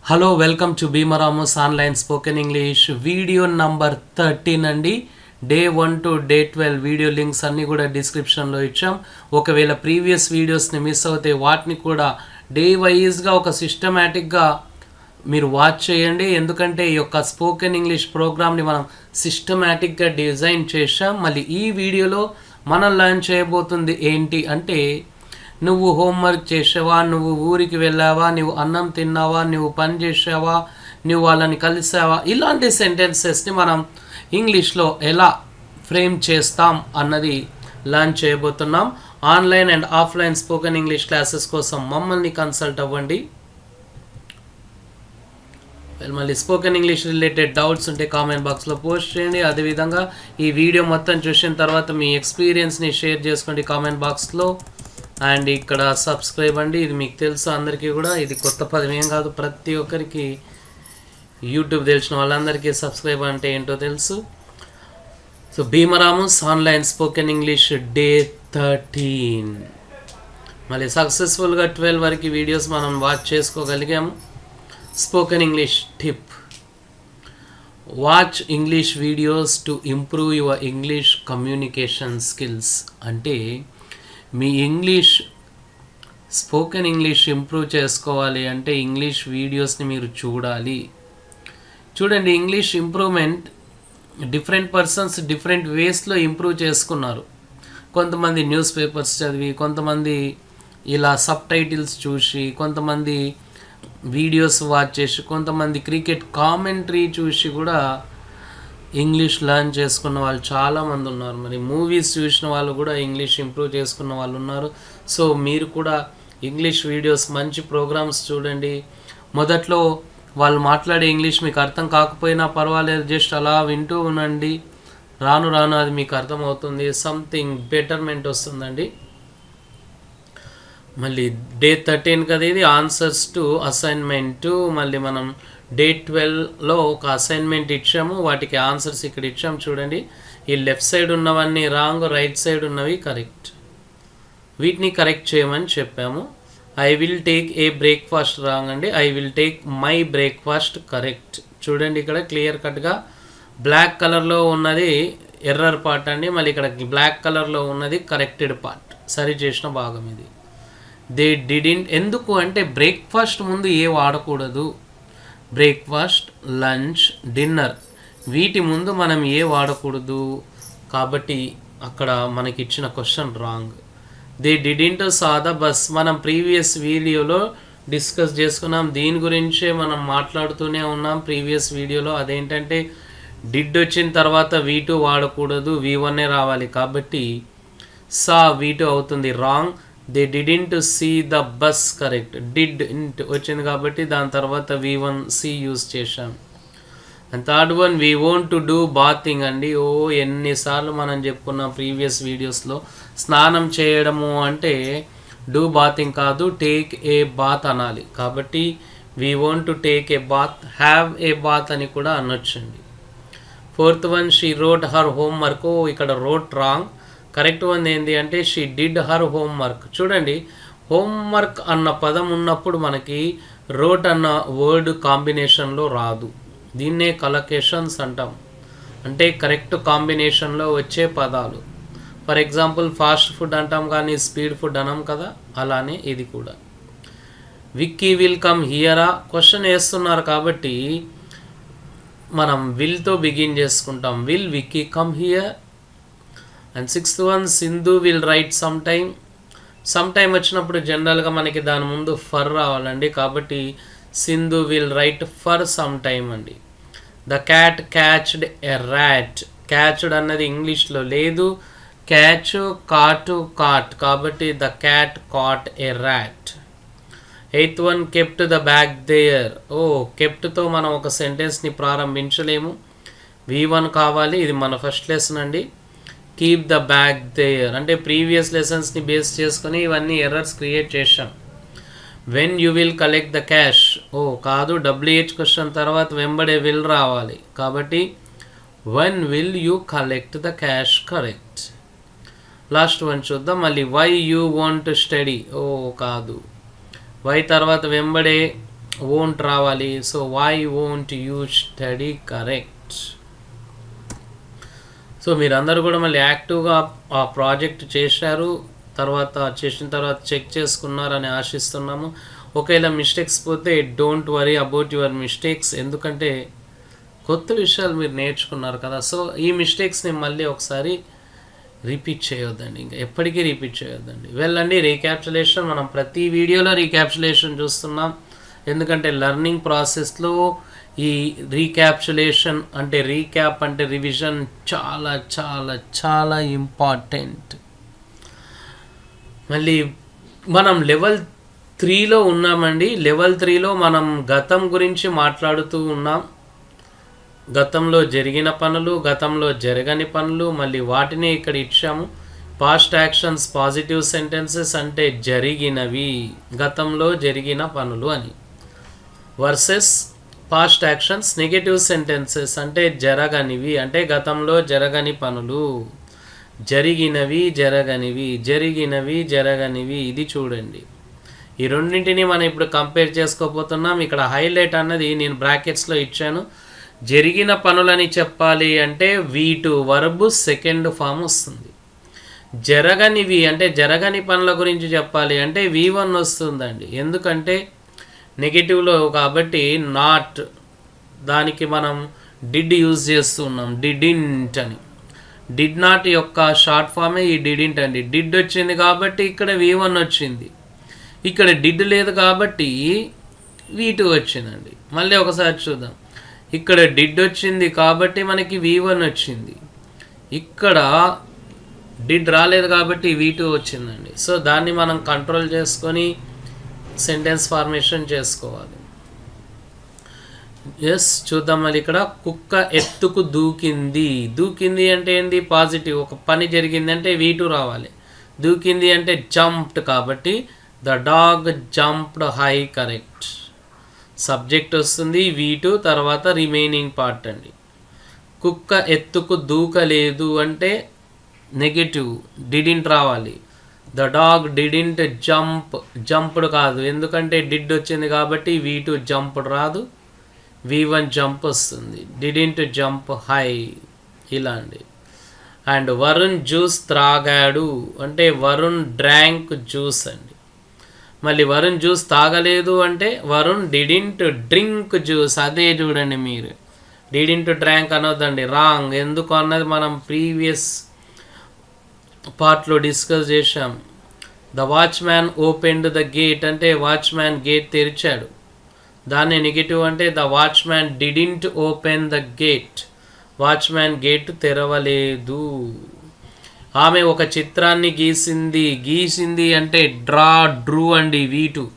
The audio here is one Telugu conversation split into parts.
Hello welcome to Bheemaramas online spoken English video number 13 అండి. Day 1 to day 12 video links అన్నీ కూడా డిస్క్రిప్షన్లో ఇచ్చాం. ఒకవేళ ప్రీవియస్ వీడియోస్ని మిస్ అవుతే వాటిని కూడా డే వైజ్గా ఒక సిస్టమేటిక్గా మీరు వాచ్ చేయండి. ఎందుకంటే ఈ యొక్క స్పోకెన్ ఇంగ్లీష్ ప్రోగ్రామ్ని మనం సిస్టమేటిక్గా డిజైన్ చేసాం. మళ్ళీ ఈ వీడియోలో మనం లర్న్ చేయబోతుంది ఏంటి అంటే, నువ్వు హోంవర్క్ చేసావా, నువ్వు ఊరికి వెళ్ళావా, నువ్వు అన్నం తిన్నావా, నువ్వు పని చేసావా, నువ్వు వాళ్ళని కలిసావా, ఇలాంటి సెంటెన్సెస్ని మనం ఇంగ్లీష్లో ఎలా ఫ్రేమ్ చేస్తాం అన్నది లర్న్ చేయబోతున్నాం. Online and offline spoken English classes కోసం మమ్మల్ని కన్సల్ట్ అవ్వండి. మళ్ళీ స్పోకెన్ ఇంగ్లీష్ రిలేటెడ్ డౌట్స్ ఉంటే కామెంట్ బాక్స్లో పోస్ట్ చేయండి. అదేవిధంగా ఈ వీడియో మొత్తం చూసిన తర్వాత మీ ఎక్స్పీరియన్స్ని షేర్ చేసుకోండి కామెంట్ బాక్స్లో. అండ్ ఇక్కడ సబ్స్క్రైబ్ అండి, ఇది మీకు తెలుసు అందరికీ కూడా, ఇది కొత్త పదం ఏం కాదు, ప్రతి ఒక్కరికి యూట్యూబ్ తెలిసిన వాళ్ళందరికీ సబ్స్క్రైబ్ అంటే ఏంటో తెలుసు. So Bheemaramas online spoken English day 13 మళ్ళీ సక్సెస్ఫుల్గా 12 వరకు వీడియోస్ మనం వాచ్ చేసుకోగలిగాము. Spoken English tip: watch English videos to improve your English communication skills. అంటే మీ స్పోకెన్ ఇంగ్లీష్ ఇంప్రూవ్ చేసుకోవాలి అంటే ఇంగ్లీష్ వీడియోస్ని మీరు చూడాలి. చూడండి, English improvement different persons different వేస్లో ఇంప్రూవ్ చేసుకున్నారు. కొంతమంది న్యూస్ పేపర్స్ చదివి, కొంతమంది ఇలా సబ్ టైటిల్స్ చూసి, కొంతమంది వీడియోస్ వాచ్ చేసి, కొంతమంది క్రికెట్ కామెంటరీ చూసి కూడా ఇంగ్లీష్ లర్న్ చేసుకున్న వాళ్ళు చాలామంది ఉన్నారు. మరి మూవీస్ చూసిన వాళ్ళు కూడా ఇంగ్లీష్ ఇంప్రూవ్ చేసుకున్న వాళ్ళు ఉన్నారు. సో మీరు కూడా ఇంగ్లీష్ వీడియోస్, మంచి ప్రోగ్రామ్స్ చూడండి. మొదట్లో వాళ్ళు మాట్లాడే ఇంగ్లీష్ మీకు అర్థం కాకపోయినా పర్వాలేదు, జస్ట్ అలా వింటూ ఉండండి. రాను రాను అది మీకు అర్థమవుతుంది, సంథింగ్ బెటర్మెంట్ వస్తుందండి. మళ్ళీ డే 13 కదా ఇది, ఆన్సర్స్ టు అసైన్మెంట్. మళ్ళీ మనం డే 12లో ఒక అసైన్మెంట్ ఇచ్చాము, వాటికి ఆన్సర్స్ ఇక్కడ ఇచ్చాము. చూడండి, ఈ లెఫ్ట్ సైడ్ ఉన్నవన్నీ రాంగ్, రైట్ సైడ్ ఉన్నవి కరెక్ట్. వీటిని కరెక్ట్ చేయమని చెప్పాము. I will take a breakfast wrong అండి, I will take my breakfast correct. చూడండి, ఇక్కడ క్లియర్ కట్గా బ్లాక్ కలర్లో ఉన్నది ఎర్రర్ పార్ట్ అండి, మళ్ళీ ఇక్కడ బ్లాక్ కలర్లో ఉన్నది కరెక్టెడ్ పార్ట్, సరి చేసిన భాగం ఇది. దే డిడింట్, ఎందుకు అంటే బ్రేక్ఫాస్ట్ ముందు ఏ వాడకూడదు. బ్రేక్ఫాస్ట్, లంచ్, డిన్నర్ వీటి ముందు మనం ఏ వాడకూడదు, కాబట్టి అక్కడ మనకి ఇచ్చిన question wrong. They didn't saw the bus, మనం ప్రీవియస్ వీడియోలో డిస్కస్ చేసుకున్నాం, దీని గురించే మనం మాట్లాడుతూనే ఉన్నాం ప్రీవియస్ వీడియోలో. అదేంటంటే డిడ్ వచ్చిన తర్వాత V2 వాడకూడదు, V1 రావాలి, కాబట్టి సా V2 అవుతుంది, wrong. They didn't see the bus correct, didn't వచ్చింది కాబట్టి దాని తర్వాత V1 సి యూజ్ చేశాం. And third one, we want to do bathing అండి. ఎన్నిసార్లు మనం చెప్పుకున్నాం ప్రీవియస్ వీడియోస్లో, స్నానం చేయడము అంటే డూ బాతింగ్ కాదు, టేక్ ఏ బాత్ అనాలి. కాబట్టి we want to take a bath, have a bath అని కూడా అనొచ్చండి. Fourth one, she wrote her homework. ఇక్కడ రోట్ రాంగ్, కరెక్ట్ వన్ ఏంటి అంటే షీ డిడ్ హర్ హోంవర్క్. చూడండి, హోంవర్క్ అన్న పదం ఉన్నప్పుడు మనకి రోట్ అన్న వర్డ్ కాంబినేషన్లో రాదు, దీన్నే కలొకేషన్స్ అంటాం, అంటే కరెక్ట్ కాంబినేషన్లో వచ్చే పదాలు. ఫర్ ఎగ్జాంపుల్ ఫాస్ట్ ఫుడ్ అంటాం కానీ స్పీడ్ ఫుడ్ అనం కదా, అలానే ఇది కూడా. విక్కీ విల్ కమ్ హియరా, క్వశ్చన్ వేస్తున్నారు కాబట్టి మనం విల్తో బిగిన్ చేసుకుంటాం, will Vicky come here. And sixth one, Sindhu will write some time వచ్చినప్పుడు జనరల్గా మనకి దాని ముందు ఫర్ రావాలండి, కాబట్టి Sindhu will write for some time అండి. The cat catched a rat, catched అన్నది ఇంగ్లీష్లో లేదు, క్యాచ్ కాటు కాట్, కాబట్టి the cat caught a rat. Eighth one, kept the bag there. కెప్ట్తో మనం ఒక సెంటెన్స్ని ప్రారంభించలేము, V1 కావాలి, ఇది మన ఫస్ట్ లెసన్ అండి. కీప్ ద బ్యాగ్ దేయర్ అంటే ప్రీవియస్ లెసన్స్ని బేస్ చేసుకొని ఇవన్నీ ఎర్రర్స్ క్రియేట్ చేశాం. When you will collect the cash, కాదు, WH క్వశ్చన్ తర్వాత వెంబడే విల్ రావాలి, కాబట్టి when will you collect the cash correct. Last one చూద్దాం. మళ్ళీ why you want to study, కాదు, వై తర్వాత వెంబడే won't రావాలి. సో why won't you study correct. So మీరందరూ కూడా మళ్ళీ యాక్టివ్గా ఆ ప్రాజెక్ట్ చేసిన తర్వాత చెక్ చేసుకున్నారని ఆశిస్తున్నాము. ఒకవేళ మిస్టేక్స్ పోతే don't worry about your mistakes, ఎందుకంటే కొత్త విషయాలు మీరు నేర్చుకున్నారు కదా. సో ఈ మిస్టేక్స్ని మళ్ళీ ఒకసారి రిపీట్ చేయొద్దండి, ఇంకా ఎప్పటికీ రిపీట్ చేయొద్దండి. వెళ్ళండి రీక్యాప్చులేషన్, మనం ప్రతి వీడియోలో రీక్యాప్చులేషన్ చూస్తున్నాం. ఎందుకంటే లెర్నింగ్ ప్రాసెస్లో ఈ రీక్యాప్చులేషన్ అంటే రీక్యాప్ అంటే రివిజన్ చాలా చాలా చాలా ఇంపార్టెంట్. మళ్ళీ మనం లెవెల్ 3లో ఉన్నామండి. లెవెల్ 3లో మనం గతం గురించి మాట్లాడుతూ ఉన్నాం. గతంలో జరిగిన పనులు, గతంలో జరగని పనులు, మళ్ళీ వాటిని ఇక్కడ ఇచ్చాము. పాస్ట్ యాక్షన్స్ పాజిటివ్ సెంటెన్సెస్ అంటే జరిగినవి, గతంలో జరిగిన పనులు అని. Versus past actions negative sentences అంటే జరగనివి, అంటే గతంలో జరగని పనులు. జరిగినవి జరగనివి, జరిగినవి జరగనివి. ఇది చూడండి, ఈ రెండింటిని మనం ఇప్పుడు కంపేర్ చేసుకోబోతున్నాం. ఇక్కడ హైలైట్ అన్నది నేను బ్రాకెట్స్లో ఇచ్చాను. జరిగిన పనులని చెప్పాలి అంటే V2 వర్బ్ సెకండ్ ఫామ్ వస్తుంది. జరగనివి అంటే జరగని పనుల గురించి చెప్పాలి అంటే V1 వస్తుందండి. ఎందుకంటే నెగిటివ్లో కాబట్టి నాట్, దానికి మనం డిడ్ యూజ్ చేస్తున్నాం, డిడింట్ అని. డిడ్ నాట్ యొక్క షార్ట్ ఫామే ఈ డిడింట్ అండి. డిడ్ వచ్చింది కాబట్టి ఇక్కడ V1 వచ్చింది, ఇక్కడ డిడ్ లేదు కాబట్టి V2 వచ్చిందండి. మళ్ళీ ఒకసారి చూద్దాం, ఇక్కడ డిడ్ వచ్చింది కాబట్టి మనకి V1 వచ్చింది, ఇక్కడ డిడ్ రాలేదు కాబట్టి V2 వచ్చిందండి. సో దాన్ని మనం కంట్రోల్ చేసుకొని సెంటెన్స్ ఫార్మేషన్ చేసుకోవాలి. ఎస్ చూద్దాం. మళ్ళీ ఇక్కడ కుక్క ఎత్తుకు దూకింది. దూకింది అంటే ఏంది? పాజిటివ్. ఒక పని జరిగింది అంటే V2 రావాలి. దూకింది అంటే జంప్డ్ కాబట్టి the dog jumped high correct. Subject వస్తుంది V2, తర్వాత రిమైనింగ్ పార్ట్ అండి. కుక్క ఎత్తుకు దూకలేదు అంటే నెగటివ్, డిడింట్ రావాలి. ద డాగ్ డిడింట్ జంప్డ్ కాదు, ఎందుకంటే డిడ్ వచ్చింది కాబట్టి V2 జంప్డ్ రాదు, V1 జంప్ వస్తుంది. డిడింట్ జంప్ హై, ఇలా అండి. అండ్ వరుణ్ జ్యూస్ త్రాగాడు అంటే వరుణ్ డ్రాంక్ జ్యూస్ అండి. మళ్ళీ వరుణ్ జ్యూస్ తాగలేదు అంటే వరుణ్ డిడింట్ డ్రింక్ జ్యూస్. అదే చూడండి, మీరు డిడింట్ డ్రాంక్ అనొద్దండి, రాంగ్. ఎందుకు అన్నది మనం ప్రీవియస్ పార్ట్లో డిస్కస్ చేశాం. The watchman opened the gate అంటే వాచ్మ్యాన్ గేట్ తెరిచాడు, దాన్ని నెగిటివ్ అంటే the watchman didn't open the gate, watchman gate తెరవలేదు. ఆమె ఒక చిత్రాన్ని గీసింది అంటే డ్రూ అండి V2.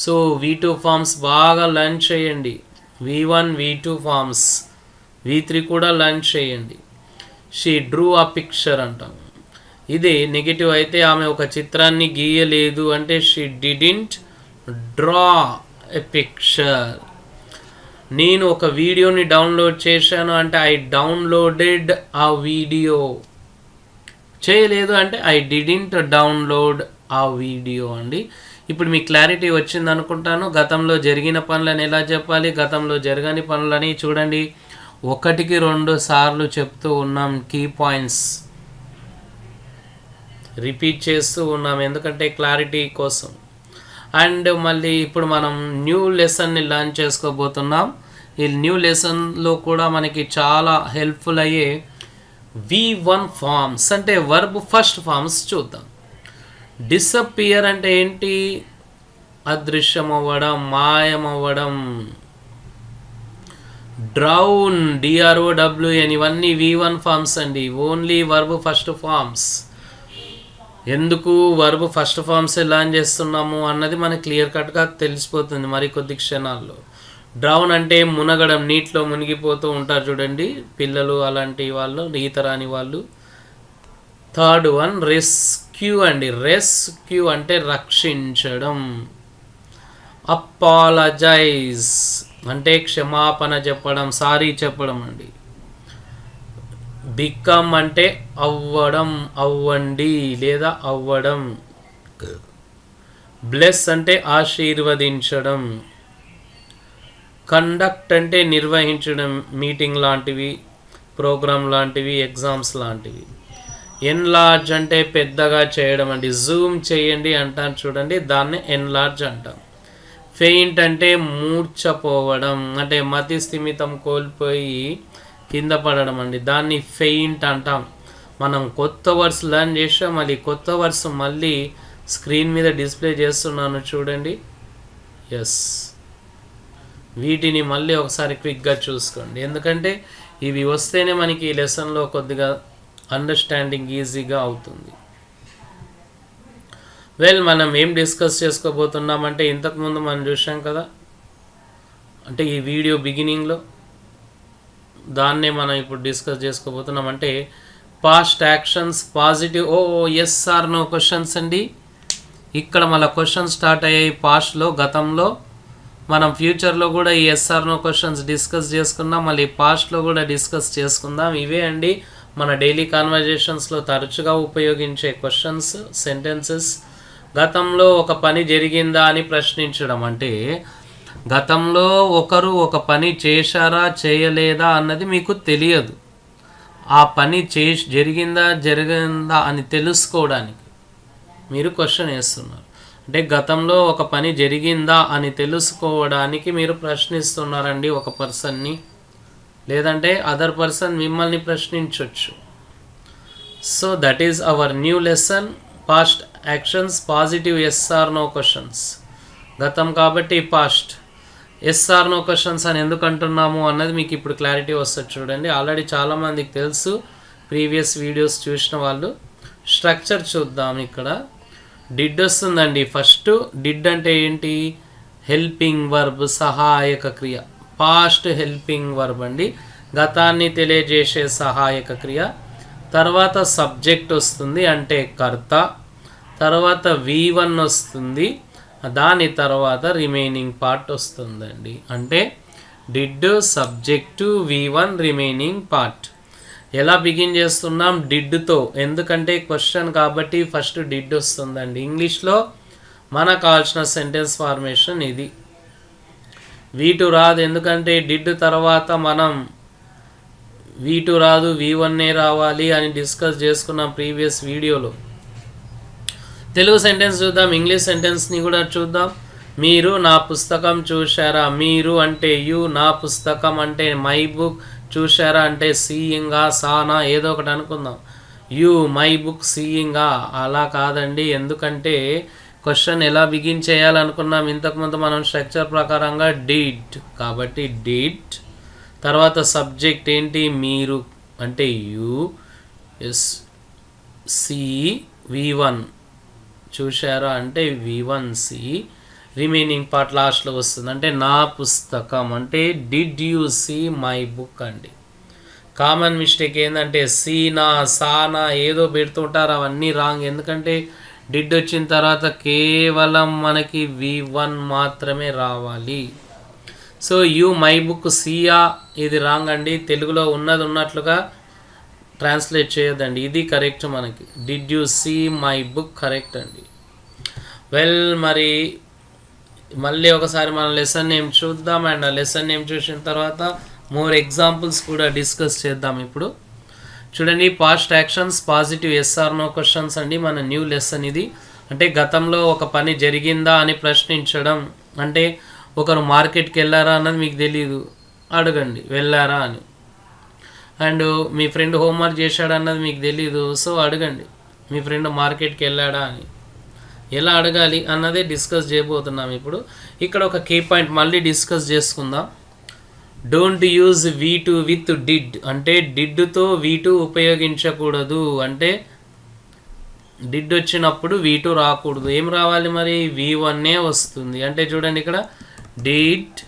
సో V2 ఫార్మ్స్ బాగా లర్న్ చేయండి. V1 V2 ఫార్మ్స్, V3 కూడా లర్న్ చేయండి. షీ డ్రూ అ పిక్చర్ అంటాం. ఇది నెగిటివ్ అయితే ఆమె ఒక చిత్రాన్ని గీయలేదు అంటే she didn't draw a picture. నేను ఒక వీడియోని డౌన్లోడ్ చేశాను అంటే ఐ డౌన్లోడెడ్ ఆ వీడియో. చేయలేదు అంటే ఐ డిడింట్ డౌన్లోడ్ ఆ వీడియో అండి. ఇప్పుడు మీకు క్లారిటీ వచ్చింది అనుకుంటాను. గతంలో జరిగిన పనులని ఎలా చెప్పాలి, గతంలో జరగని పనులని చూడండి. 1కి 2 సార్లు చెప్తూ ఉన్నాం, కీ పాయింట్స్ రిపీట్ చేస్తూ ఉన్నాం ఎందుకంటే క్లారిటీ కోసం. అండ్ మళ్ళీ ఇప్పుడు మనం న్యూ లెసన్ని లర్న్ చేసుకోబోతున్నాం. ఈ న్యూ లెసన్లో కూడా మనకి చాలా హెల్ప్ఫుల్ అయ్యే V1 ఫార్మ్స్ అంటే వర్బ్ ఫస్ట్ ఫార్మ్స్ చూద్దాం. డిసపియర్ అంటే ఏంటి? అదృశ్యమవ్వడం, మాయమవ్వడం. డ్రౌన్, DROWN, ఇవన్నీ V1 ఫార్మ్స్ అండి, ఓన్లీ వర్బ్ ఫస్ట్ ఫార్మ్స్. ఎందుకు వర్బ్ ఫస్ట్ ఫార్మ్స్ లర్న్ చేస్తున్నాము అన్నది మనకి క్లియర్ కట్గా తెలిసిపోతుంది మరి కొద్ది క్షణాల్లో. డ్రౌన్ అంటే మునగడం, నీటిలో మునిగిపోతూ ఉంటారు చూడండి పిల్లలు, అలాంటి వాళ్ళు, ఈత రాని వాళ్ళు. థర్డ్ వన్ రెస్క్యూ అండి. రెస్క్యూ అంటే రక్షించడం. అపాలజైజ్ అంటే క్షమాపణ చెప్పడం, సారీ చెప్పడం అండి. బికమ్ అంటే అవ్వడం, అవ్వండి లేదా అవ్వడం. బ్లెస్ అంటే ఆశీర్వదించడం. కండక్ట్ అంటే నిర్వహించడం, మీటింగ్ లాంటివి, ప్రోగ్రామ్ లాంటివి, ఎగ్జామ్స్ లాంటివి. ఎన్లార్జ్ అంటే పెద్దగా చేయడం అండి, జూమ్ చేయండి అంటాను చూడండి, దాన్ని ఎన్లార్జ్ అంటాం. ఫెయింట్ అంటే మూర్ఛపోవడం, అంటే మతి స్థిమితం కోల్పోయి కింద పడడం అండి, దాన్ని ఫెయింట్ అంటాం. మనం కొత్త వర్డ్స్ లర్న్ చేసాం, మళ్ళీ కొత్త వర్డ్స్ మళ్ళీ స్క్రీన్ మీద డిస్ప్లే చేస్తున్నాను చూడండి. ఎస్, వీటిని మళ్ళీ ఒకసారి క్విక్గా చూసుకోండి, ఎందుకంటే ఇవి వస్తేనే మనకి ఈ లెసన్లో కొద్దిగా అండర్స్టాండింగ్ ఈజీగా అవుతుంది. మనం ఏం డిస్కస్ చేసుకోబోతున్నామంటే ఇంతకుముందు మనం చూసాం కదా, అంటే ఈ వీడియో బిగినింగ్లో దాన్నే మనం ఇప్పుడు డిస్కస్ చేసుకోబోతున్నాం. అంటే past actions positive yes or no questions అండి. ఇక్కడ మళ్ళీ క్వశ్చన్స్ స్టార్ట్ అయ్యాయి పాస్ట్లో, గతంలో. మనం ఫ్యూచర్లో కూడా ఈ yes or no questions discuss చేసుకుందాం, మళ్ళీ పాస్ట్లో కూడా డిస్కస్ చేసుకుందాం. ఇవే అండి మన డైలీ కాన్వర్జేషన్స్లో తరచుగా ఉపయోగించే క్వశ్చన్స్, సెంటెన్సెస్. గతంలో ఒక పని జరిగిందా అని ప్రశ్నించడం, అంటే గతంలో ఒకరు ఒక పని చేశారా చేయలేదా అన్నది మీకు తెలియదు, ఆ పని జరిగిందా అని తెలుసుకోవడానికి మీరు క్వశ్చన్ వేస్తున్నారు. అంటే గతంలో ఒక పని జరిగిందా అని తెలుసుకోవడానికి మీరు ప్రశ్నిస్తున్నారండి ఒక పర్సన్ని, లేదంటే అదర్ పర్సన్ మిమ్మల్ని ప్రశ్నించవచ్చు. So that is our new lesson, past actions positive yes or no questions. గతం కాబట్టి past. Yes or no questions అని ఎందుకు అంటున్నాము అన్నది మీకు ఇప్పుడు క్లారిటీ వస్తుంది చూడండి. ఆల్రెడీ చాలామందికి తెలుసు, ప్రీవియస్ వీడియోస్ చూసిన వాళ్ళు. స్ట్రక్చర్ చూద్దాం. ఇక్కడ డిడ్ వస్తుందండి. ఫస్ట్ డిడ్ అంటే ఏంటి? హెల్పింగ్ వర్బ్, సహాయక క్రియ. పాస్ట్ హెల్పింగ్ వర్బ్ అండి, గతాన్ని తెలియజేసే సహాయక క్రియ. తర్వాత సబ్జెక్ట్ వస్తుంది అంటే కర్త. తర్వాత V1 వస్తుంది, దాని తర్వాత రిమైనింగ్ పార్ట్ వస్తుందండి. అంటే did, subject, V1, remaining part. ఎలా బిగిన్ చేస్తున్నాం? డిడ్తో, ఎందుకంటే క్వశ్చన్ కాబట్టి ఫస్ట్ డిడ్ వస్తుందండి. ఇంగ్లీష్లో మనకు కావాల్సిన సెంటెన్స్ ఫార్మేషన్ ఇది. V2 రాదు, ఎందుకంటే డిడ్ తర్వాత మనం V2 రాదు, V1 రావాలి అని డిస్కస్ చేసుకున్నాం ప్రీవియస్ వీడియోలో. తెలుగు సెంటెన్స్ చూద్దాం, ఇంగ్లీష్ సెంటెన్స్ని కూడా చూద్దాం. మీరు నా పుస్తకం చూశారా? మీరు అంటే యు, నా పుస్తకం అంటే మై బుక్, చూశారా అంటే సీయింగా, సానా, ఏదో ఒకటి అనుకుందాం. యు మై బుక్ సీయింగా అలా కాదండి, ఎందుకంటే క్వశ్చన్ ఎలా బిగిన్ చేయాలనుకున్నాం ఇంతకుముందు మనం స్ట్రక్చర్ ప్రకారంగా డిడ్, కాబట్టి డిడ్. తర్వాత సబ్జెక్ట్ ఏంటి? మీరు అంటే యు, ఎస్, సి, V1, చూశారా అంటే V1 సి, రిమైనింగ్ పార్ట్ లాస్ట్లో వస్తుంది అంటే నా పుస్తకం అంటే did you see my book అండి. కామన్ మిస్టేక్ ఏంటంటే సీనా, సానా ఏదో పెడుతుంటారు, అవన్నీ రాంగ్. ఎందుకంటే డిడ్ వచ్చిన తర్వాత కేవలం మనకి V1 మాత్రమే రావాలి. సో యూ మై బుక్ సీయా, ఇది రాంగ్ అండి. తెలుగులో ఉన్నది ఉన్నట్లుగా ట్రాన్స్లేట్ చేయొద్దండి, ఇది కరెక్ట్ మనకి. Did you see my book correct అండి. మరి మళ్ళీ ఒకసారి మన లెసన్ నేమ్ చూద్దాం. అండ్ ఆ లెసన్ నేమ్ చూసిన తర్వాత మోర్ ఎగ్జాంపుల్స్ కూడా డిస్కస్ చేద్దాం. ఇప్పుడు చూడండి, past actions positive yes or no questions అండి మన న్యూ లెసన్ ఇది. అంటే గతంలో ఒక పని జరిగిందా అని ప్రశ్నించడం. అంటే ఒకరు మార్కెట్కి వెళ్ళారా అన్నది మీకు తెలియదు, అడగండి వెళ్ళారా అని. అండ్ మీ ఫ్రెండ్ హోంవర్క్ చేశాడు అన్నది మీకు తెలీదు, సో అడగండి మీ ఫ్రెండ్ మార్కెట్కి వెళ్ళాడా అని. ఎలా అడగాలి అన్నదే డిస్కస్ చేయబోతున్నాం ఇప్పుడు. ఇక్కడ ఒక కీ పాయింట్ మళ్ళీ డిస్కస్ చేసుకుందాం. Don't use V2 with did, అంటే డిడ్తో V2 ఉపయోగించకూడదు. అంటే డిడ్ వచ్చినప్పుడు V2 రాకూడదు. ఏం రావాలి మరి? V1 వస్తుంది. అంటే చూడండి, ఇక్కడ డిడ్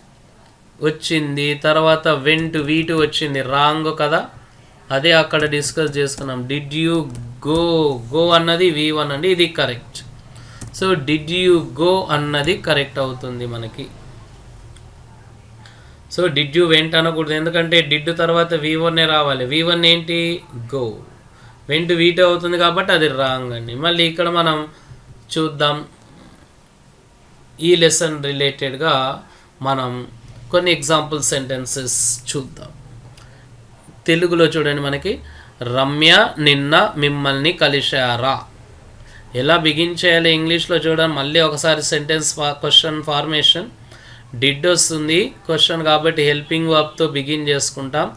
వచ్చింది, తర్వాత వెంట్ V2 వచ్చింది, రాంగ్ కదా. అదే అక్కడ డిస్కస్ చేసుకున్నాం. డిడ్ యూ గో అన్నది V1 అండి, ఇది correct. So did you go అన్నది కరెక్ట్ అవుతుంది మనకి. సో డిడ్ యూ వెంట్ అనకూడదు, ఎందుకంటే డిడ్ తర్వాత V1 రావాలి. V1 ఏంటి? గో. వెంట్ V2 అవుతుంది కాబట్టి అది రాంగ్ అండి. మళ్ళీ ఇక్కడ మనం చూద్దాం, ఈ లెసన్ రిలేటెడ్గా మనం కొన్ని ఎగ్జాంపుల్ సెంటెన్సెస్ చూద్దాం. తెలుగులో చూడండి, మనకి రమ్య నిన్న మిమ్మల్ని కలిశారా. ఎలా బిగిన్ చేయాలి ఇంగ్లీష్లో చూడండి. మళ్ళీ ఒకసారి సెంటెన్స్ క్వశ్చన్ ఫార్మేషన్. డిడ్ వస్తుంది, క్వశ్చన్ కాబట్టి హెల్పింగ్ వర్బ్తో బిగిన్ చేసుకుంటాం.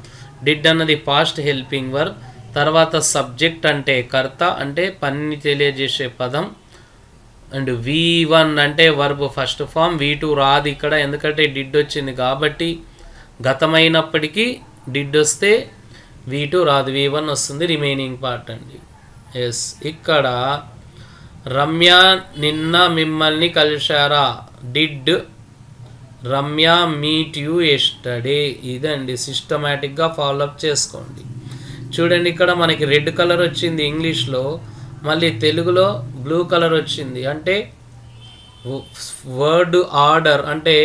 డిడ్ అన్నది పాస్ట్ హెల్పింగ్ వర్బ్. తర్వాత సబ్జెక్ట్ అంటే కర్త, అంటే పనిని తెలియజేసే పదం. అండ్ V1 అంటే వర్బ్ ఫస్ట్ ఫామ్. V2 రాదు ఇక్కడ, ఎందుకంటే డిడ్ వచ్చింది కాబట్టి. గతమైనప్పటికీ డిడ్ వస్తే V2 రాదు, V1 వస్తుంది, రిమైనింగ్ పార్ట్ అండి. ఎస్, ఇక్కడ రమ్య నిన్న మిమ్మల్ని కలిశారా. Did Ramya meet you yesterday. ఇదండి, సిస్టమేటిక్గా ఫాలోఅప్ చేసుకోండి. చూడండి, ఇక్కడ మనకి రెడ్ కలర్ వచ్చింది ఇంగ్లీష్లో, మళ్ళీ తెలుగులో బ్లూ కలర్ వచ్చింది. అంటే వర్డ్ ఆర్డర్, అంటే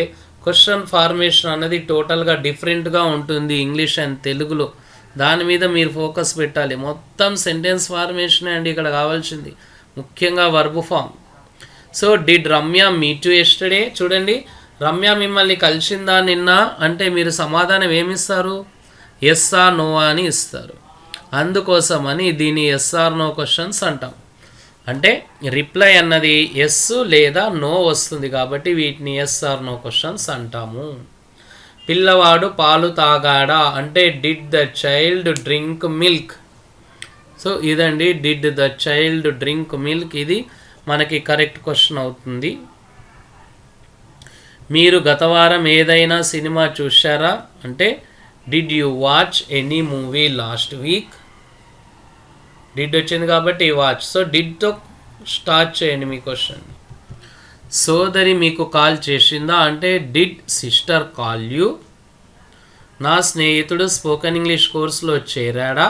క్వశ్చన్ ఫార్మేషన్ అనేది టోటల్గా డిఫరెంట్గా ఉంటుంది ఇంగ్లీష్ అండ్ తెలుగులో. దాని మీద మీరు ఫోకస్ పెట్టాలి. మొత్తం సెంటెన్స్ ఫార్మేషనే అండి ఇక్కడ కావాల్సింది, ముఖ్యంగా verb form. So did Ramya meet you yesterday. చూడండి, రమ్య మిమ్మల్ని కలిసిందా నిన్న అంటే మీరు సమాధానం ఏమిస్తారు? ఎస్ ఆర్ నో అని ఇస్తారు. అందుకోసమని దీన్ని ఎస్ ఆర్ నో క్వశ్చన్స్ అంటాం. అంటే రిప్లై అన్నది ఎస్ లేదా నో వస్తుంది కాబట్టి వీటిని ఎస్ ఆర్ నో క్వశ్చన్స్ అంటాము. పిల్లవాడు పాలు తాగాడా అంటే did the child drink milk. So ఇదండి, did the child drink milk. ఇది మనకి కరెక్ట్ క్వశ్చన్ అవుతుంది. మీరు గత వారం ఏదైనా సినిమా చూశారా అంటే did you watch any movie last week. Did వచ్చింది కాబట్టి వాచ్. సో డిడ్తో స్టార్ట్ చేయండి మీ క్వశ్చన్. సోదరి మీకు కాల్ చేసిందా అంటే డిడ్ సిస్టర్ కాల్ యూ. నా స్నేహితుడు స్పోకెన్ ఇంగ్లీష్ కోర్స్లో చేరాడా.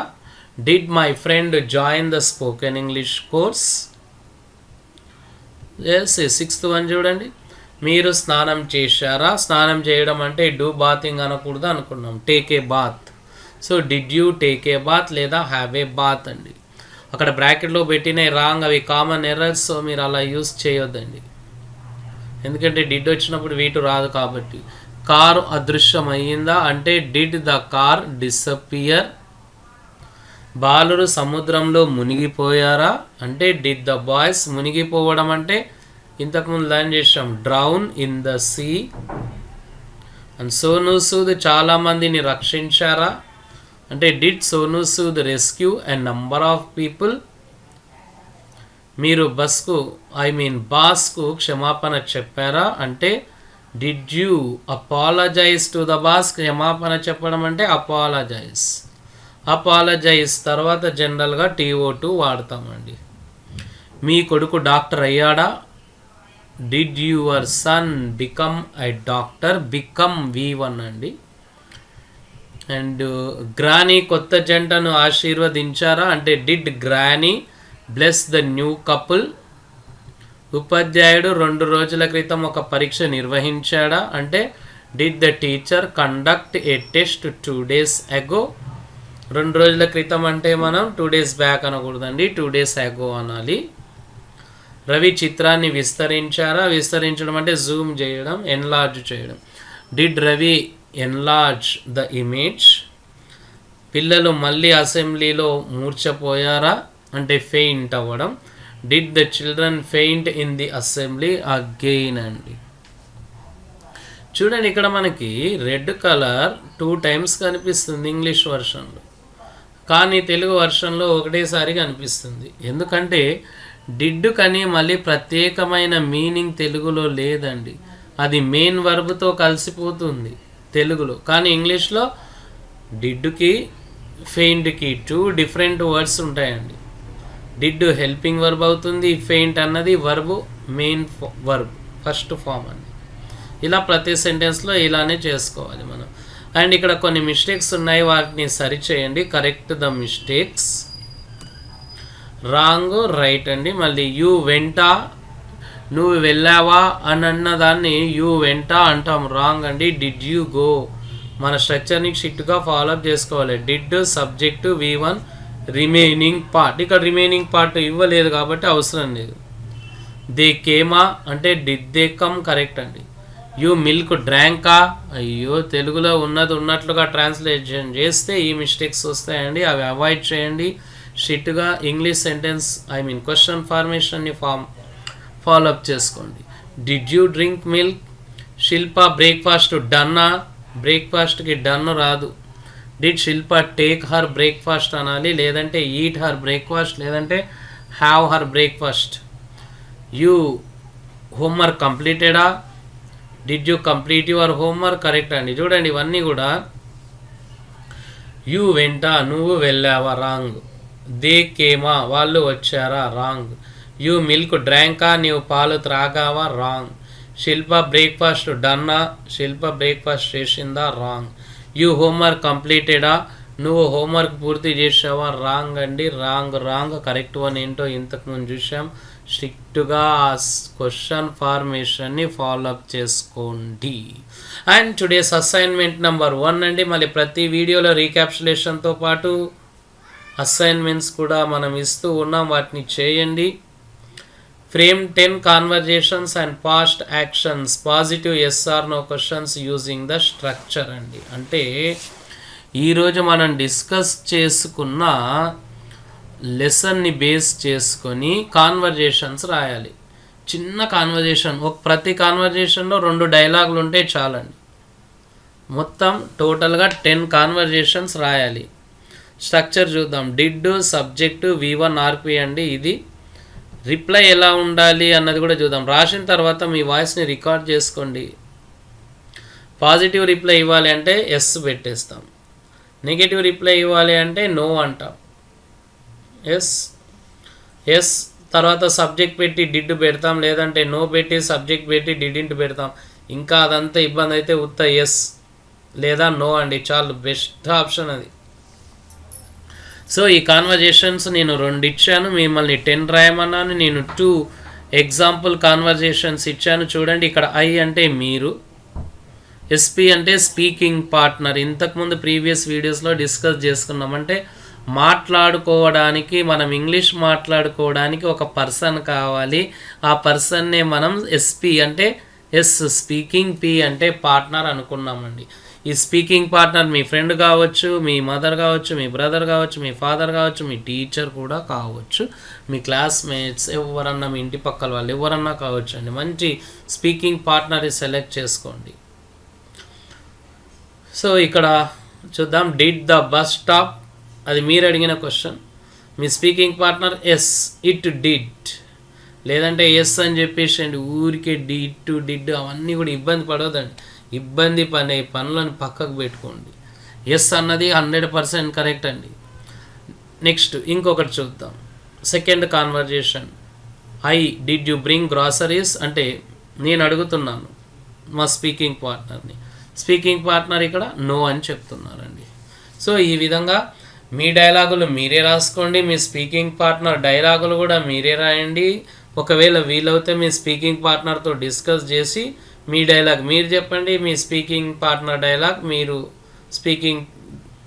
Did my friend join the spoken English course. Yes, 6th one చూడండి, మీరు స్నానం చేశారా. స్నానం చేయడం అంటే డూ బాతింగ్ అనకూడదు అనుకున్నాం, take a bath. So did you take a bath లేదా హ్యావ్ ఏ బాత్ అండి. అక్కడ బ్రాకెట్లో పెట్టిన రాంగ్, అవి కామన్ ఎర్రర్స్. సో మీరు అలా యూస్ చేయొద్దండి, ఎందుకంటే డిడ్ వచ్చినప్పుడు వీటు రాదు కాబట్టి. కారు అదృశ్యమయ్యిందా అంటే డిడ్ ద కార్ డిసపియర్. బాలురు సముద్రంలో మునిగిపోయారా అంటే డిడ్ ద బాయ్స్. మునిగిపోవడం అంటే ఇంతకుముందు లర్న్ చేసాం, drown in the sea. And Sonu Sood చాలామందిని రక్షించారా అంటే did Sonu Sood rescue a number of people. మీరు బాస్కు క్షమాపణ చెప్పారా అంటే did you apologise to the boss. క్షమాపణ చెప్పడం అంటే అపాలజైజ్. అపాలజైజ్ తర్వాత జనరల్గా TO2 వాడతామండి. మీ కొడుకు డాక్టర్ అయ్యాడా. Did your son become a doctor. Become V1 అండి. అండ్ గ్రానీ కొత్త జంటను ఆశీర్వదించారా అంటే did granny bless the new couple. ఉపాధ్యాయుడు 2 రోజుల క్రితం ఒక పరీక్ష నిర్వహించాడా అంటే did the teacher conduct a test 2 days ago. 2 రోజుల క్రితం అంటే మనం 2 days బ్యాక్ అనకూడదండి, 2 days ago అనాలి. రవి చిత్రాన్ని విస్తరించారా. విస్తరించడం అంటే జూమ్ చేయడం, ఎన్లార్జ్ చేయడం. Did Ravi enlarge the image. పిల్లలు మళ్ళీ అసెంబ్లీలో మూర్ఛపోయారా అంటే ఫెయింట్ అవ్వడం. Did the children faint in the assembly again అండి. చూడండి, ఇక్కడ మనకి రెడ్ కలర్ 2 times కనిపిస్తుంది ఇంగ్లీష్ వర్షన్లో, కానీ తెలుగు వర్షన్లో ఒకటేసారి కనిపిస్తుంది. ఎందుకంటే డిడ్ కని మళ్ళీ ప్రత్యేకమైన మీనింగ్ తెలుగులో లేదండి, అది మెయిన్ వర్బ్తో కలిసిపోతుంది తెలుగులో. కానీ ఇంగ్లీష్లో డిడ్కి ఫెయింట్కి 2 different వర్డ్స్ ఉంటాయండి. డిడ్ హెల్పింగ్ వర్బ్ అవుతుంది, ఫెయింట్ అన్నది verb main verb first form అండి. ఇలా ప్రతి సెంటెన్స్లో ఇలానే చేసుకోవాలి మనం. అండ్ ఇక్కడ కొన్ని మిస్టేక్స్ ఉన్నాయి, వాటిని సరిచేయండి. Correct the mistakes. Wrong right అండి. మళ్ళీ యూ వెంటా, నువ్వు వెళ్ళావా అని అన్నదాన్ని యూ వెంటా అంటాం, రాంగ్ అండి. Did you go. మన స్ట్రక్చర్ని షిట్గా ఫాలోఅప్ చేసుకోవాలి. Did subject V1 remaining part. ఇక్కడ రిమైనింగ్ పార్ట్ ఇవ్వలేదు కాబట్టి అవసరం లేదు. దే కేమా అంటే డిడ్ దే కమ్ కరెక్ట్ అండి. యూ మిల్క్ డ్రాంకా, అయ్యో తెలుగులో ఉన్నది ఉన్నట్లుగా ట్రాన్స్లేషన్ చేస్తే ఈ మిస్టేక్స్ వస్తాయండి, అవి అవాయిడ్ చేయండి. స్ట్రిక్ట్గా ఇంగ్లీష్ సెంటెన్స్ క్వశ్చన్ ఫార్మేషన్ని ఫాలోఅప్ చేసుకోండి. Did you drink milk? Shilpa breakfast డన్నా, బ్రేక్ఫాస్ట్కి డన్ రాదు. Did Shilpa take her breakfast అనాలి, లేదంటే ఈట్ హర్ బ్రేక్ఫాస్ట్, లేదంటే have her breakfast. You homework కంప్లీటెడా? Did you complete your homework? Correct అండి. చూడండి ఇవన్నీ కూడా యూ వెంటా, నువ్వు వెళ్ళావా? రాంగ్. దే కేమా, వాళ్ళు వచ్చారా? రాంగ్. యూ మిల్క్ డ్రాంకా, నీవు పాలు త్రాగావా? రాంగ్. శిల్ప బ్రేక్ఫాస్ట్ డన్నా, శిల్ప బ్రేక్ఫాస్ట్ చేసిందా? రాంగ్. యూ హోంవర్క్ కంప్లీటెడా, నువ్వు హోంవర్క్ పూర్తి చేసావా? రాంగ్ అండి. రాంగ్. కరెక్ట్ వన్ ఏంటో ఇంతకుముందు చూసాం. స్ట్రిక్ట్గా క్వశ్చన్ ఫార్మేషన్ని ఫాలోఅప్ చేసుకోండి. అండ్ టుడేస్ అసైన్మెంట్ నెంబర్ 1 అండి. మళ్ళీ ప్రతి వీడియోలో రీక్యాప్సులేషన్తో పాటు అసైన్మెంట్స్ కూడా మనం ఇస్తూ ఉన్నాం, వాటిని చేయండి. Frame 10 conversations and past actions, positive yes or no questions using the structure అండి. అంటే ఈరోజు మనం డిస్కస్ చేసుకున్న లెసన్ని బేస్ చేసుకొని కాన్వర్జేషన్స్ రాయాలి. చిన్న కాన్వర్జేషన్, ప్రతి కాన్వర్జేషన్లో 2 డైలాగులు ఉంటే చాలండి. మొత్తం టోటల్గా 10 కాన్వర్జేషన్స్ రాయాలి. స్ట్రక్చర్ చూద్దాం. డిడ్ సబ్జెక్టు V1 RP అండి. ఇది రిప్లై ఎలా ఉండాలి అన్నది కూడా చూద్దాం. రాసిన తర్వాత మీ వాయిస్ని రికార్డ్ చేసుకోండి. పాజిటివ్ రిప్లై ఇవ్వాలి అంటే ఎస్ పెట్టేస్తాం, నెగిటివ్ రిప్లై ఇవ్వాలి అంటే నో అంటాం. ఎస్ తర్వాత సబ్జెక్ట్ పెట్టి డిడ్ పెడతాం, లేదంటే నో పెట్టి సబ్జెక్ట్ పెట్టి డిడింట్ పెడతాం. ఇంకా అదంతా ఇబ్బంది అయితే ఉత్త ఎస్ లేదా నో అండి, చాలు, బెస్ట్ ఆప్షన్ అది. సో ఈ కాన్వర్జేషన్స్ నేను 2 ఇచ్చాను, మిమ్మల్ని 10 రాయమన్నాను. నేను 2 ఎగ్జాంపుల్ కాన్వర్జేషన్స్ ఇచ్చాను. చూడండి, ఇక్కడ ఐ అంటే మీరు, ఎస్పీ అంటే స్పీకింగ్ పార్ట్నర్. ఇంతకుముందు ప్రీవియస్ వీడియోస్లో డిస్కస్ చేసుకున్నాం. అంటే మాట్లాడుకోవడానికి, మనం ఇంగ్లీష్ మాట్లాడుకోవడానికి ఒక పర్సన్ కావాలి. ఆ పర్సన్నే మనం ఎస్పీ అంటే ఎస్ స్పీకింగ్, పీ అంటే పార్ట్నర్ అనుకున్నామండి. ఈ స్పీకింగ్ పార్ట్నర్ మీ ఫ్రెండ్ కావచ్చు, మీ మదర్ కావచ్చు, మీ బ్రదర్ కావచ్చు, మీ ఫాదర్ కావచ్చు, మీ టీచర్ కూడా కావచ్చు, మీ క్లాస్మేట్స్ ఎవరన్నా, మీ ఇంటి పక్కల వాళ్ళు ఎవరన్నా కావచ్చు అండి. మంచి స్పీకింగ్ పార్ట్నర్ సెలెక్ట్ చేసుకోండి. సో ఇక్కడ చూద్దాం. డిడ్ ద బస్ స్టాప్, అది మీరు అడిగిన క్వశ్చన్. మీ speaking partner yes, it did, లేదంటే ఎస్ అని చెప్పేసి అండి ఊరికే డిడ్ అవన్నీ కూడా ఇబ్బంది పడవద్దండి. ఇబ్బంది పనులను పక్కకు పెట్టుకోండి. ఎస్ అన్నది 100% కరెక్ట్ అండి. నెక్స్ట్ ఇంకొకటి చూద్దాం. Second conversation. Did you bring groceries అంటే నేను అడుగుతున్నాను మా స్పీకింగ్ పార్ట్నర్ని. స్పీకింగ్ పార్ట్నర్ ఇక్కడ నో అని చెప్తున్నారండి. సో ఈ విధంగా మీ డైలాగులు మీరే రాసుకోండి, మీ స్పీకింగ్ పార్ట్నర్ డైలాగులు కూడా మీరే రాయండి. ఒకవేళ వీలవుతే మీ స్పీకింగ్ పార్ట్నర్తో డిస్కస్ చేసి మీ డైలాగ్ మీరు చెప్పండి, మీ స్పీకింగ్ పార్ట్నర్ డైలాగ్ మీరు స్పీకింగ్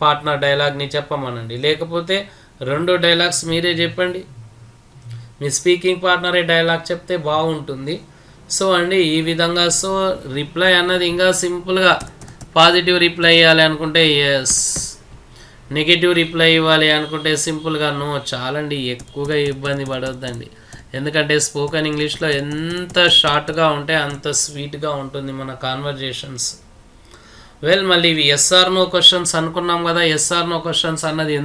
పార్ట్నర్ డైలాగ్ని చెప్పమనండి. లేకపోతే 2 డైలాగ్స్ మీరే చెప్పండి, మీ స్పీకింగ్ పార్ట్నరే డైలాగ్ చెప్తే బాగుంటుంది. సో అండి ఈ విధంగా. సో రిప్లై అన్నది ఇంకా సింపుల్గా పాజిటివ్ రిప్లై ఇవ్వాలి అనుకుంటే ఎస్, నెగిటివ్ రిప్లై ఇవ్వాలి అనుకుంటే సింపుల్గా నో. చాలండి, ఎక్కువగా ఇబ్బంది పడవద్దండి. ఎందుకంటే స్పోకెన్ ఇంగ్లీష్లో ఎంత షార్ట్గా ఉంటే అంత స్వీట్గా ఉంటుంది మన కాన్వర్జేషన్స్. మళ్ళీ ఇవి ఎస్ఆర్ నో క్వశ్చన్స్ అనుకున్నాం కదా. ఎస్ఆర్ నో క్వశ్చన్స్ అన్నది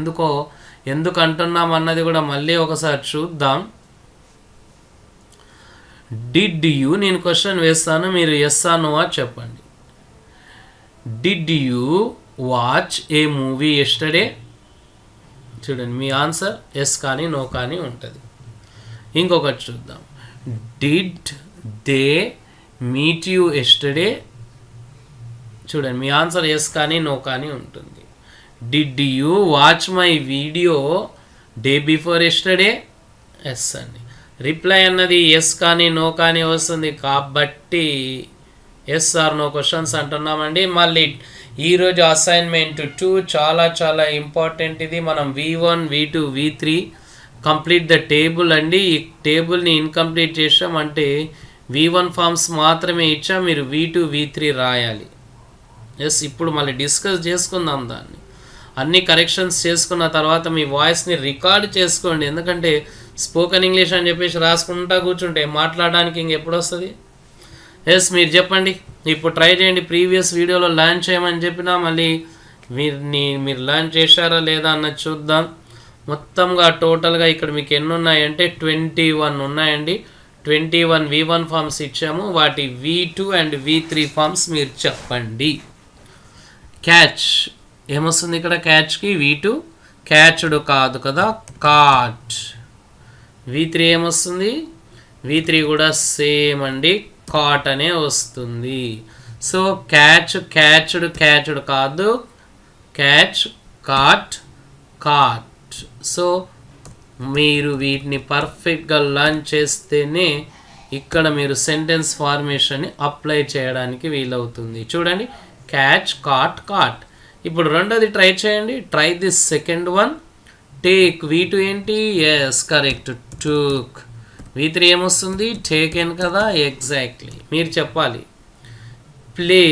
ఎందుకు అంటున్నాం అన్నది కూడా మళ్ళీ ఒకసారి చూద్దాం. డిడ్ యూ, నేను క్వశ్చన్ వేస్తాను, మీరు ఎస్ ఆర్ నో చెప్పండి. Did you watch a movie yesterday? చూడండి మీ ఆన్సర్ ఎస్ కానీ నో కానీ ఉంటుంది. ఇంకొకటి చూద్దాం. Did they meet you yesterday? చూడండి మీ ఆన్సర్ ఎస్ కానీ నో కానీ ఉంటుంది. Did you watch my video day before yesterday? Yes అండి. రిప్లై అన్నది ఎస్ కానీ నో కానీ వస్తుంది కాబట్టి ఎస్ ఆర్ నో క్వశ్చన్స్ అంటున్నామండి. మళ్ళీ ఈరోజు అసైన్మెంట్ 2 చాలా చాలా ఇంపార్టెంట్. ఇది మనం V1, V2, V3 complete the table అండి. ఈ టేబుల్ని ఇన్కంప్లీట్ చేసాం అంటే V1 ఫామ్స్ మాత్రమే ఇచ్చా, మీరు V2 V3 రాయాలి. ఎస్, ఇప్పుడు మళ్ళీ డిస్కస్ చేసుకుందాం దాన్ని. అన్ని కరెక్షన్స్ చేసుకున్న తర్వాత మీ వాయిస్ని రికార్డ్ చేసుకోండి. ఎందుకంటే స్పోకెన్ ఇంగ్లీష్ అని చెప్పేసి రాసుకుంటా కూర్చుంటే మాట్లాడడానికి ఇంకెప్పుడు వస్తుంది? ఎస్, మీరు చెప్పండి. ఇప్పుడు ట్రై చేయండి. ప్రీవియస్ వీడియోలో లర్న్ చేయమని చెప్పినా మళ్ళీ మీరు లర్న్ చేశారా లేదా అన్నది చూద్దాం. మొత్తంగా టోటల్గా ఇక్కడ మీకు ఎన్ని ఉన్నాయంటే 21 ఉన్నాయండి. 21 V1 ఫామ్స్ ఇచ్చాము. వాటి V2 అండ్ V3 ఫామ్స్ మీరు చెప్పండి. క్యాచ్ ఏమొస్తుంది ఇక్కడ? క్యాచ్కి V2 క్యాచ్డ్ కాదు కదా, కాట్. V3 ఏమొస్తుంది? V3 కూడా సేమ్ అండి, కాట్ అనే వస్తుంది. సో క్యాచ్డ్ కాదు, క్యాచ్, కాట్, కాట్. సో మీరు వీటిని పర్ఫెక్ట్గా లర్న్ చేస్తేనే ఇక్కడ మీరు సెంటెన్స్ ఫార్మేషన్ని అప్లై చేయడానికి వీలవుతుంది. చూడండి, క్యాచ్, కాట్, కాట్. ఇప్పుడు రెండోది ట్రై చేయండి. Try this second one. Take V2 ఏంటి? ఎస్, కరెక్ట్, టుక్. V3 ఏమొస్తుంది? టేకెన్ కదా, ఎగ్జాక్ట్లీ. మీరు చెప్పాలి. ప్లే,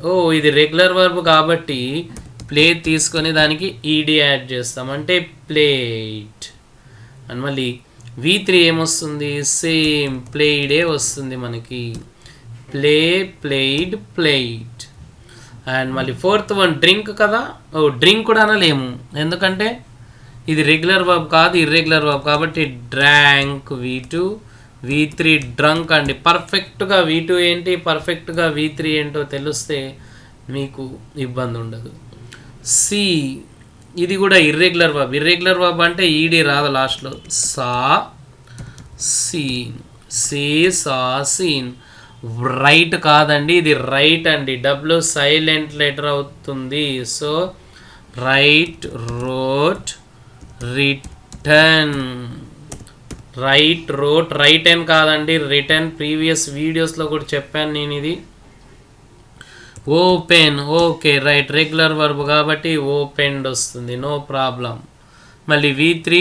ఓ ఇది రెగ్యులర్ వర్బ్ కాబట్టి ప్లే తీసుకొని దానికి ఈడి యాడ్ చేస్తాం, అంటే ప్లేడ్. అండ్ మళ్ళీ V3 ఏమొస్తుంది? సేమ్ ప్లేడే వస్తుంది మనకి. Play, played, played. అండ్ మళ్ళీ ఫోర్త్ వన్ డ్రింక్ కదా. ఓ డ్రింక్ కూడా అనలేము, ఎందుకంటే ఇది రెగ్యులర్ వర్బ్ కాదు, ఇర్రెగ్యులర్ వర్బ్ కాబట్టి డ్రాంక్. V2, V3 డ్రంక్ అండి. పర్ఫెక్ట్గా V2 ఏంటి, పర్ఫెక్ట్గా V3 ఏంటో తెలిస్తే మీకు ఇబ్బంది ఉండదు. సి, ఇది కూడా ఇర్రెగ్యులర్ వర్బ్. ఇర్రెగ్యులర్ వర్బ్ అంటే ఈడి రాదు లాస్ట్లో. సా, సీన్. సీ, సా, సీన్. రైట్ కాదండి, ఇది రైట్ అండి. డబ్ల్యూ సైలెంట్ లెటర్ అవుతుంది. So right, wrote, return. Right, wrote, written కాదండి, రిటర్న్. ప్రీవియస్ వీడియోస్లో కూడా చెప్పాను నేను ఇది. Open, okay right, regular verb కాబట్టి ఓపెన్డ్ వస్తుంది, నో ప్రాబ్లం. మళ్ళీ V3,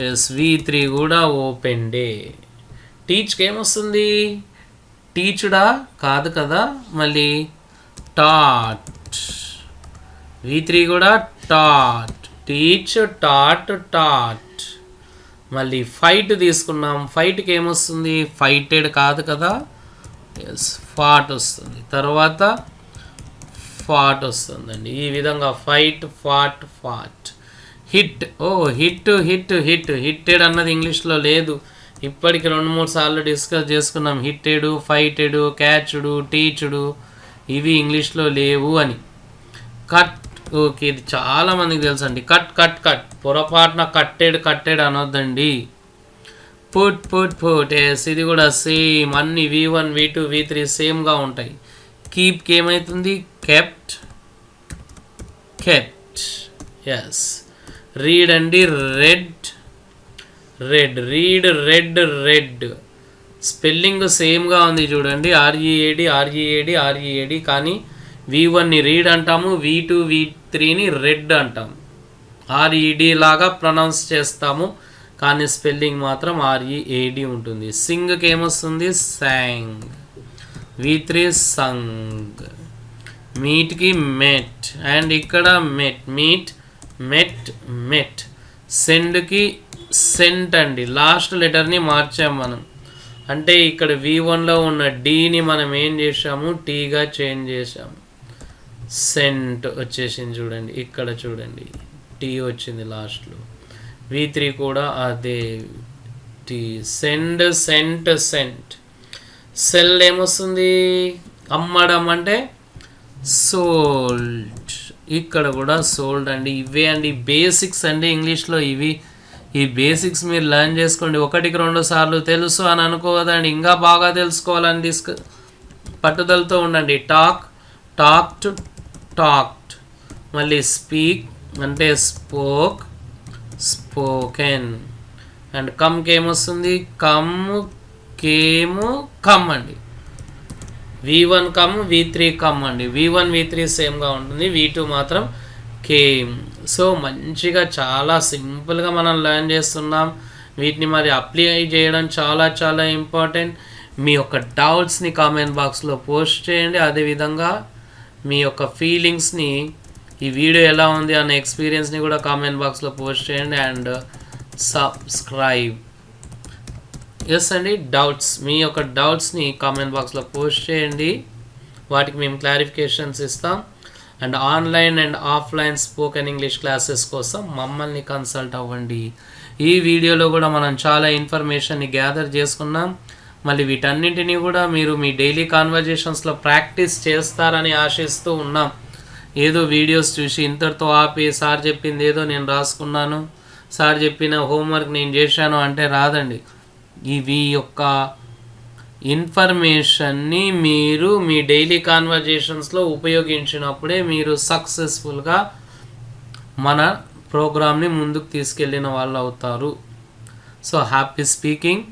ఎస్ V3 కూడా ఓపెన్డే. టీచ్కి ఏమొస్తుంది? టీచుడా కాదు కదా, మళ్ళీ టాట్. V3 కూడా టాట్. Teach, taught, taught. మళ్ళీ ఫైట్ తీసుకున్నాం. ఫైట్కి ఏమొస్తుంది? ఫైటెడ్ కాదు కదా, ఎస్ ఫాట్ వస్తుంది. తర్వాత ఫాట్ వస్తుందండి. ఈ విధంగా ఫైట్, ఫాట్, ఫాట్. హిట్, ఓ హిట్, హిట్, హిట్. హిట్టెడ్ అన్నది ఇంగ్లీష్లో లేదు. ఇప్పటికి 2-3 సార్లు డిస్కస్ చేసుకున్నాం. హిట్టెడు, ఫైటెడు, క్యాచ్డు, టీచుడు ఇవి ఇంగ్లీష్లో లేవు అని. కట్, ఓకే ఇది చాలామందికి తెలుసు అండి. Cut, cut, cut. పొరపాటున కట్టెడ్ అనొద్దండి. Put, put, put. ఎస్, ఇది కూడా సేమ్. అన్ని V1, V2, V3 సేమ్గా ఉంటాయి. కీప్కి ఏమవుతుంది? Kept, kept. ఎస్. రీడ్ అండి, red, red. Read, red, red. Spelling సేమ్గా ఉంది చూడండి. READ కానీ V1ని రీడ్ అంటాము, V2, V3ని రెడ్ అంటాము. RED లాగా ప్రొనౌన్స్ చేస్తాము, కానీ స్పెల్లింగ్ మాత్రం READ ఉంటుంది. సింగ్కి ఏమొస్తుంది? Song. V3 Sung. మీట్కి met. And ఇక్కడ మెట్, మీట్, మెట్, మెట్. సెండ్కి సెంట్ అండి. లాస్ట్ లెటర్ని మార్చాం మనం. అంటే ఇక్కడ V1లో ఉన్న డీని మనం ఏం చేసాము? టీగా చేంజ్ చేసాము. సెంట్ వచ్చేసింది చూడండి. ఇక్కడ చూడండి, టీ వచ్చింది లాస్ట్లో. V3 కూడా అదే T. Send, sent, sent. Sell ఏమొస్తుంది? అమ్మడం అంటే సోల్డ్. ఇక్కడ కూడా సోల్డ్ అండి. ఇవే అండి బేసిక్స్ అండి ఇంగ్లీష్లో ఇవి. ఈ బేసిక్స్ మీరు లర్న్ చేసుకోండి. 1-2 సార్లు తెలుసు అని అనుకోవద్దండి, ఇంకా బాగా తెలుసుకోవాలని పట్టుదలతో ఉండండి. Talk, talked, talked. మళ్ళీ స్పీక్ అంటే స్పోక్, స్పోకెన్. అండ్ కమ్కి ఏమొస్తుంది? కమ్, కేము, కమ్ అండి. V1 కమ్, V3 కమ్ అండి. V1, V3 సేమ్గా ఉంటుంది, V2 మాత్రం కేమ్. సో మంచిగా చాలా సింపుల్గా మనం లర్న్ చేస్తున్నాం. వీటిని మరి అప్లై చేయడం చాలా చాలా ఇంపార్టెంట్. మీ యొక్క డౌట్స్ని కామెంట్ బాక్స్లో పోస్ట్ చేయండి. అదేవిధంగా మీ యొక్క ఫీలింగ్స్ని, ఈ వీడియో ఎలా ఉంది అనే ఎక్స్పీరియన్స్ని కూడా కామెంట్ బాక్స్లో పోస్ట్ చేయండి. And subscribe. ఎస్ అండి, డౌట్స్, మీ యొక్క డౌట్స్ని కామెంట్ బాక్స్లో పోస్ట్ చేయండి. వాటికి మేము క్లారిఫికేషన్స్ ఇస్తాం. And online and offline spoken English classes కోసం మమ్మల్ని కన్సల్ట్ అవ్వండి. ఈ వీడియోలో కూడా మనం చాలా ఇన్ఫర్మేషన్ని గ్యాదర్ చేసుకున్నాం. మళ్ళీ వీటన్నింటినీ కూడా మీరు మీ డైలీ కాన్వర్జేషన్స్లో ప్రాక్టీస్ చేస్తారని ఆశిస్తూ ఉన్నాం. ఏదో వీడియోస్ చూసి ఇంతటితో ఆపి సార్ చెప్పింది ఏదో నేను రాసుకున్నాను, సార్ చెప్పిన హోంవర్క్ నేను చేశాను అంటే రాదండి. ఇవి యొక్క ఇన్ఫర్మేషన్ని మీరు మీ డైలీ కాన్వర్జేషన్స్లో ఉపయోగించినప్పుడే మీరు సక్సెస్ఫుల్గా మన ప్రోగ్రామ్ని ముందుకు తీసుకెళ్ళిన వాళ్ళు అవుతారు. So happy speaking.